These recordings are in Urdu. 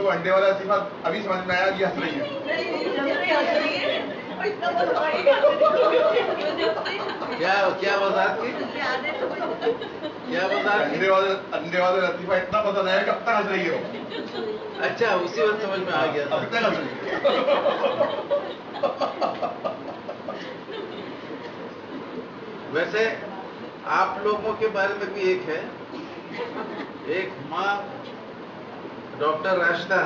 تو وہ انڈے والا لطیفہ ابھی سمجھ میں آیا کہ ہنس رہی ہے. کیا وضاحت کی؟ کیا وضاحت کی؟ انڈے والا لطیفہ اتنا پسند آیا کہ اب تک ہنس رہی ہے وہ. اچھا اسی وقت سمجھ میں آ گیا تھا. اب تک ہنس رہی ہے. ویسے آپ لوگوں کے بارے میں بھی ایک ہے. ایک ماں ڈاکٹر راشدہ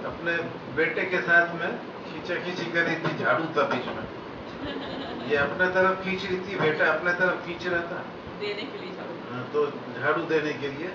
اپنے بیٹے کے ساتھ میں کھینچا کھینچی کر رہی تھی, جھاڑو تھا بیچ میں, یہ اپنے طرف کھینچ رہی تھی, بیٹا اپنے طرف کھینچ رہا تھا دینے کے لیے جھاڑو. تو جھاڑو دینے کے لیے.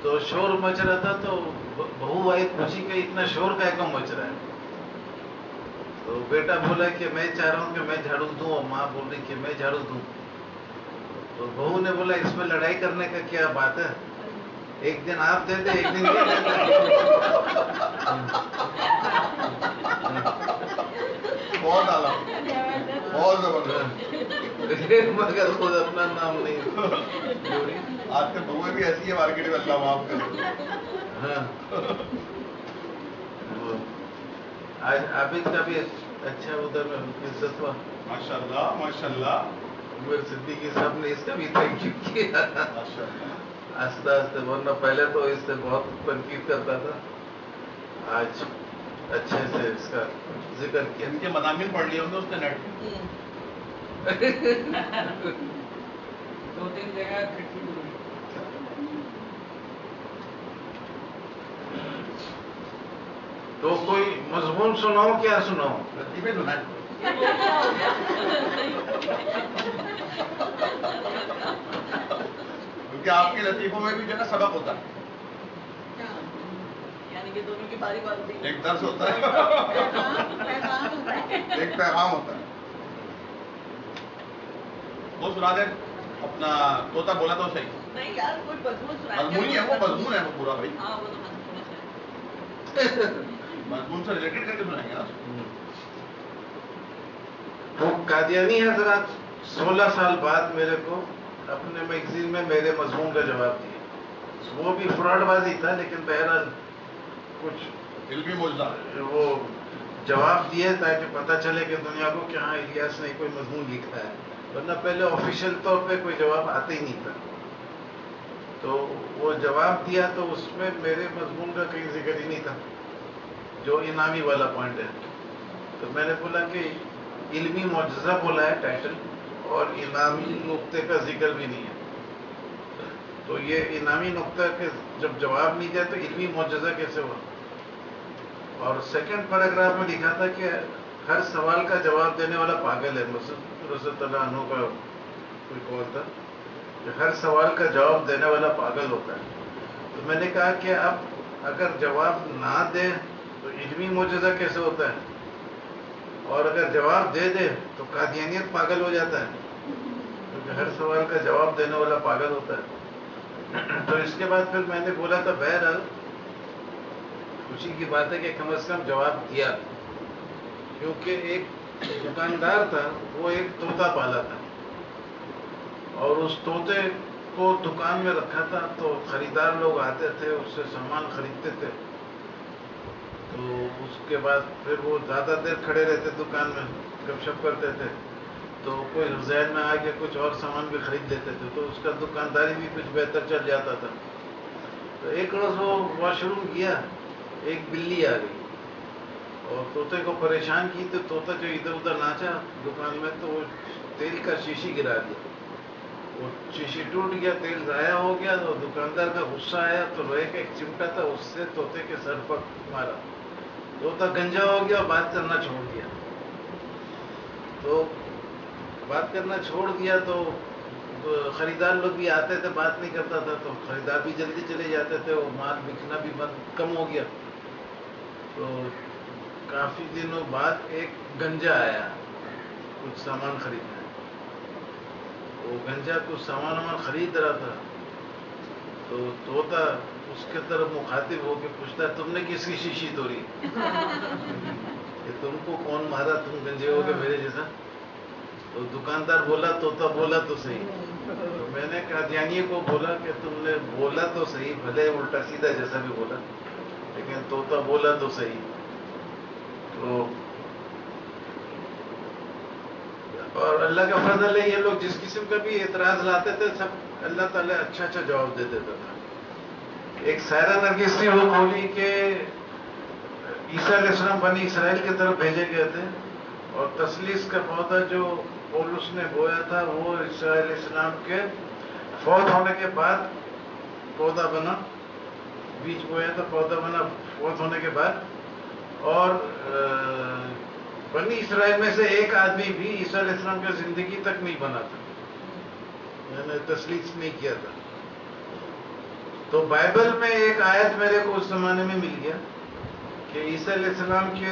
تو شور مچ رہا تھا تو بہو آئی پوچھی کہ اتنا شور کا کم مچ رہا ہے. تو بیٹا بولا کہ میں چاہ رہا ہوں کہ میں جھاڑو دوں, اور ماں بول رہی کہ میں جھاڑو دوں. تو بہو نے بولا اس میں لڑائی کرنے کا کیا بات ہے, ایک دن آپ دے دیں ایک دن یہ دے دیں. بہت اعلیٰ, بہت زبردست. مگر خود اپنا نام نہیں جوڑی. آج کل بہویں بھی ایسی ہے مارکیٹ میں, اللہ معاف کرے. ہاں آج عابد کا بھی اچھا ادھر میں عزت ہوا. ماشاء اللہ ماشاء اللہ. عمر صدیقی صاحب نے اس کا بھی تنقید کیا ماشاء اللہ. آہستہ آہستہ, ورنہ پہلے تو اس سے بہت تنقید کرتا تھا, آج اچھے سے اس کا ذکر کیا. ان کے مضامین پڑھ لیے ہوں گے اس نے نیٹ پہ. دو تین جگہ کھٹی ہوئی. تو کوئی مضمون سناؤ, کیا سناؤ؟ لطیفے سنائیں. کیونکہ آپ کے لطیفوں میں بھی جو ہے نا سبق ہوتا ہے, یعنی کہ دونوں کی باری باری ایک درس ہوتا ہے, ایک پیغام ہوتا ہے. وہ سنا دیں اپنا طوطا بولا تو صحیح. نہیں یار, کوئی مضمون سنائیں. مضمون ہی ہے وہ, مضمون ہے وہ پورا بھائی. ہاں وہ تو مضمون ہے. مضمون سے ریلیٹڈ کر کے سنائیں گے نا. تو قادیانی حضرات 16 سال بعد میرے کو اپنے میگزین میں میرے مضمون کا جواب دیا. وہ بھی فراڈ بازی تھا, لیکن بہرحال کچھ علمی معجزہ. وہ جواب دیے تاکہ پتہ چلے کہ دنیا کو کہ ہاں الیاس نے کوئی مضمون لکھا ہے, ورنہ پہلے آفیشیل طور پہ کوئی جواب آتے ہی نہیں تھا. تو وہ جواب دیا تو اس میں میرے مضمون کا کہیں ذکر ہی نہیں تھا, جو انعامی والا پوائنٹ ہے. تو میں نے بولا کہ علمی معجزہ بولا ہے ٹائٹل, اور انعامی نقطے کا ذکر بھی نہیں ہے. تو یہ انعامی نقطہ کے جب جواب نہیں دیا تو علمی معجزہ کیسے ہوا. اور سیکنڈ پیراگراف میں لکھا تھا کہ ہر سوال کا جواب دینے والا پاگل ہے. رضی اللہ عنہ کا کوئی قول تھا کہ ہر سوال کا جواب دینے والا پاگل ہوتا ہے. تو میں نے کہا کہ اب اگر جواب نہ دے تو علمی معجزہ کیسے ہوتا ہے, اور اگر جواب دے دے تو قادیانیت پاگل ہو جاتا ہے, کیونکہ ہر سوال کا جواب دینے والا پاگل ہوتا ہے. تو اس کے بعد پھر میں نے بولا تھا بہرحال خوشی کی بات ہے کہ کم از کم جواب دیا, کیونکہ ایک دکاندار تھا, وہ ایک طوطا پالا تھا, اور اس طوطے کو دکان میں رکھا تھا. تو خریدار لوگ آتے تھے, اس سے سامان خریدتے تھے. تو اس کے بعد پھر وہ زیادہ دیر کھڑے رہتے دکان میں, گپ شپ کرتے تھے. تو کوئی ذہن میں آ کے کچھ اور سامان بھی خرید لیتے تھے, تو اس کا دکانداری بھی کچھ بہتر چل جاتا تھا. تو ایک روز وہ واش روم گیا, ایک بلی آ گئی اور طوطے کو پریشان کی. تو طوطا جو ادھر ادھر ناچا دکان میں, تو وہ تیل کا شیشی گرا دیا. وہ شیشی ٹوٹ گیا, تیل ضائع ہو گیا. تو دکاندار کا غصہ آیا, تو لوہے کا ایک چمٹا تھا, اس سے طوطے کے سر پر مارا. طوطا گنجا ہو گیا اور بات کرنا چھوڑ دیا. تو بات کرنا چھوڑ دیا تو خریدار لوگ بھی آتے تھے, بات نہیں کرتا تھا, تو خریدار بھی جلدی چلے جاتے تھے, وہ مال بکنا بھی کم ہو گیا. تو کافی دنوں بعد ایک گنجا آیا کچھ سامان خریدنا. وہ گنجا کچھ سامان خرید رہا تھا. تو طوطا اس کے طرف مخاطب ہو کے پوچھتا ہے, تم نے کس کی شیشی توڑی, کہ تم کو کون مارا, تم گنجے ہو کے میرے جیسا. تو دکاندار بولا, طوطا بولا تو صحیح. تو میں نے قادیانی کو بولا کہ تم نے بولا تو صحیح, بھلے الٹا سیدھا جیسا بھی بولا, لیکن طوطا بولا تو صحیح. تو اور اللہ کا فضل ہے، یہ لوگ جس قسم کا بھی اعتراض لاتے تھے سب اللہ تعالیٰ اچھا اچھا جواب دے دیتا تھا. ایک سائرہ نرگس نے وہ بولی کہ عیسیٰ علیہ السلام بنی اسرائیل کی طرف بھیجے گئے تھے اور تسلیس کا پودا جو پولس نے بویا تھا وہ عیسیٰ علیہ السلام کے فوت ہونے کے بعد پودا بنا. بیج بویا تھا، پودا بنا فوت ہونے کے بعد. اور بنی اسرائیل میں سے ایک آدمی بھی عیسیٰ علیہ السلام کی زندگی تک نہیں بنا تھا، یعنی تسلیس نہیں کیا تھا. تو بائبل میں ایک آیت میرے کو اس زمانے میں مل گیا کہ عیسیٰ علیہ السلام کے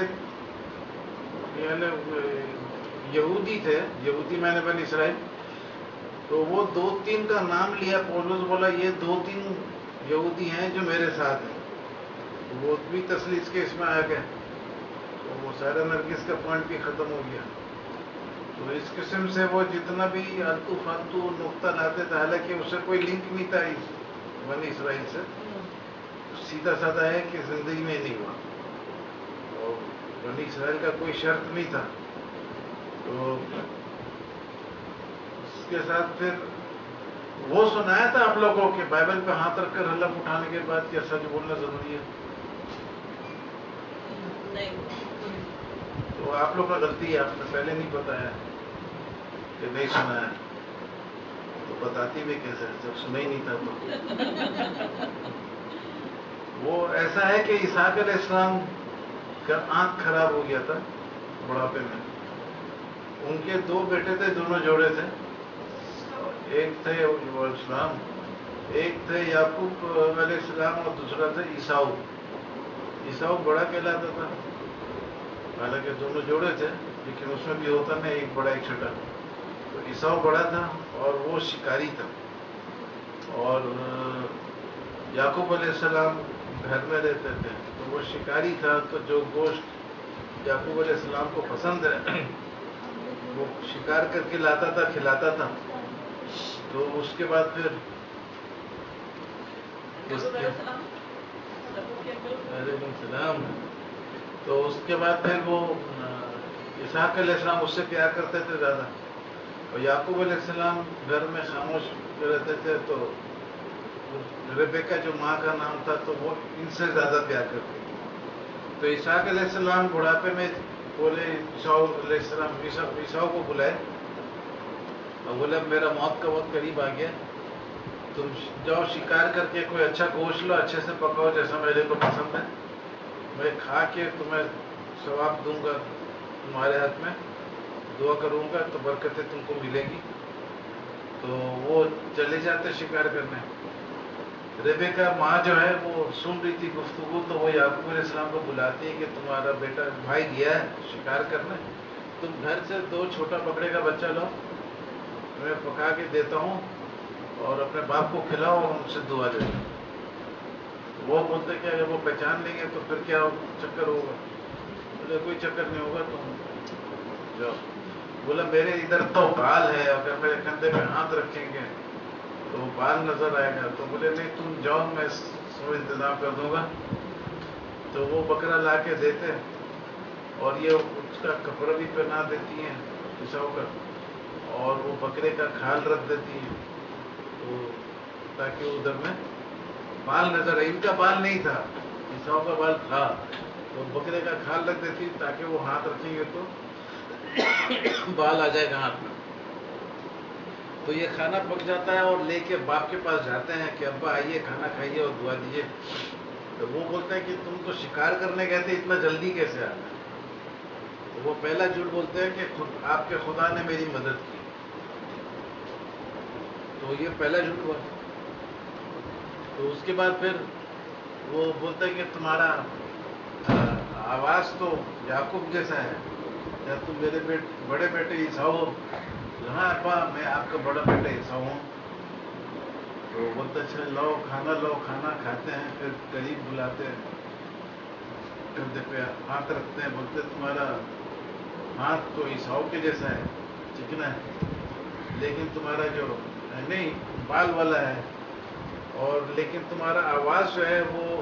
یعنی یہودی تھے، یہودی میں نے بنی اسرائیل، تو وہ 2-3 کا نام لیا. پولس بولا یہ 2-3 یہودی ہیں جو میرے ساتھ ہیں، وہ بھی تسلیس کے اس میں آ گئے. تو وہ سائرہ نرگس کا پوائنٹ بھی ختم ہو گیا. تو اس قسم سے وہ جتنا بھی التو فالتو نقطہ لاتے تھے، حالانکہ اس سے کوئی لنک نہیں تھا اس بنی اسرائیل سے، سیدھا سادہ ہے کہ زندگی میں نہیں ہوا اور بنی اسرائیل کا کوئی شرط نہیں تھا. تو اس کے ساتھ پھر وہ سنایا تھا آپ لوگوں کے بائبل پہ ہاتھ رکھ کر حلف اٹھانے کے بعد کیا سچ بولنا ضروری ہے؟ تو آپ لوگ کا غلطی ہے، آپ نے پہلے نہیں بتایا کہ نہیں سنا ہے، تو بتاتی بھی کیسے جب سنا ہی نہیں تھا. تو وہ ایسا ہے کہ اسحاق علیہ السلام کا آنکھ خراب ہو گیا تھا بڑھاپے میں. ان کے 2 بیٹے تھے، دونوں جوڑے تھے. ایک تھے اسلام، ایک تھے یعقوب علیہ السلام اور دوسرا تھا عیساؤ. عیساؤ بڑا کہلاتا تھا، حالانکہ دونوں جوڑے تھے لیکن اس میں بھی ہوتا نا ایک بڑا ایک چھوٹا. تو عیساؤ بڑا تھا اور وہ شکاری تھا، اور یعقوب علیہ السلام گھر میں رہتے تھے. تو وہ شکاری تھا، تو جو گوشت یعقوب علیہ السلام کو پسند ہے وہ شکار کر کے لاتا تھا، کھلاتا تھا. تو اس کے بعد پھر وعلیکم السلام. تو اس کے بعد پھر وہ اسحاق علیہ السلام اس سے پیار کرتے تھے زیادہ، اور یعقوب علیہ السلام گھر میں خاموش رہتے تھے. تو ربیکہ جو ماں کا نام تھا تو وہ ان سے زیادہ پیار کرتی تھی. تو اسحاق علیہ السلام بڑھاپے میں بولے عیساؤ علیہ السلام عیساؤ کو بلائے اور بولے میرا موت کا وقت قریب آ گیا، تم جاؤ شکار کر کے کوئی اچھا گوشت لو، اچھے سے پکاؤ جیسا میرے کو پسند ہے، میں کھا کے تمہیں ثواب دوں گا، تمہارے حق میں دعا کروں گا تو برکتیں تم کو ملیں گی. تو وہ چلے جاتے شکار کرنے. ریبیکا ماں جو ہے وہ سن رہی تھی گفتگو، تو وہ یعقوب علیہ السلام کو بلاتی ہے کہ تمہارا بیٹا بھائی گیا ہے شکار کرنے، تم گھر سے 2 چھوٹا بکرے کا بچہ لو، میں پکا کے دیتا ہوں اور اپنے باپ کو کھلاؤ اور ان سے دعا لے لو. وہ بولتے کہ اگر وہ پہچان لیں گے تو پھر کیا چکر ہوگا؟ بولے کوئی چکر نہیں ہوگا، تم جاؤ. بولا میرے ادھر تو بال ہے، اگر میرے کندھے پہ ہاتھ رکھیں گے تو بال نظر آئے گا. تو بولے نہیں تم جاؤ، میں سب انتظام کر دوں گا. تو وہ بکرا لا کے دیتے اور یہ اس کا کپڑا بھی پہنا دیتی ہیں عیساؤ کا، اور وہ بکرے کا کھال رکھ دیتی ہیں تو تاکہ ادھر میں بال نظر آئے. ان کا بال نہیں تھا، عیساؤ کا بال تھا، تو بکرے کا کھال رکھ دیتی تاکہ وہ ہاتھ رکھیں گے تو بال آ جائے گا ہاتھ میں. تو یہ کھانا پک جاتا ہے اور لے کے باپ کے پاس جاتے ہیں کہ ابا آئیے کھانا کھائیے اور دعا دیجیے. تو وہ بولتے ہیں کہ تم تو شکار کرنے گئے تھے، اتنا جلدی کیسے آ گئے؟ تو وہ پہلا جھوٹ بولتے ہیں کہ آپ کے خدا نے میری مدد کی. تو یہ پہلا جھوٹ ہوا. تو اس کے بعد پھر وہ بولتے ہیں کہ تمہارا آواز تو یعقوب جیسا ہے، کیا تم میرے بڑے بیٹے عیساؤ ہو؟ ہاں ابا میں آپ کا بڑا بیٹا عیساؤ ہوں. تو بولتے اچھا لاؤ کھانا کھاتے ہیں. پھر قریب بلاتے ہیں، کندھے پہ ہاتھ رکھتے ہیں، بولتے تمہارا ہاتھ تو عیساؤ کے جیسا ہے، چکنا ہے، لیکن تمہارا جو نہیں بال والا ہے، اور لیکن تمہارا آواز جو ہے وہ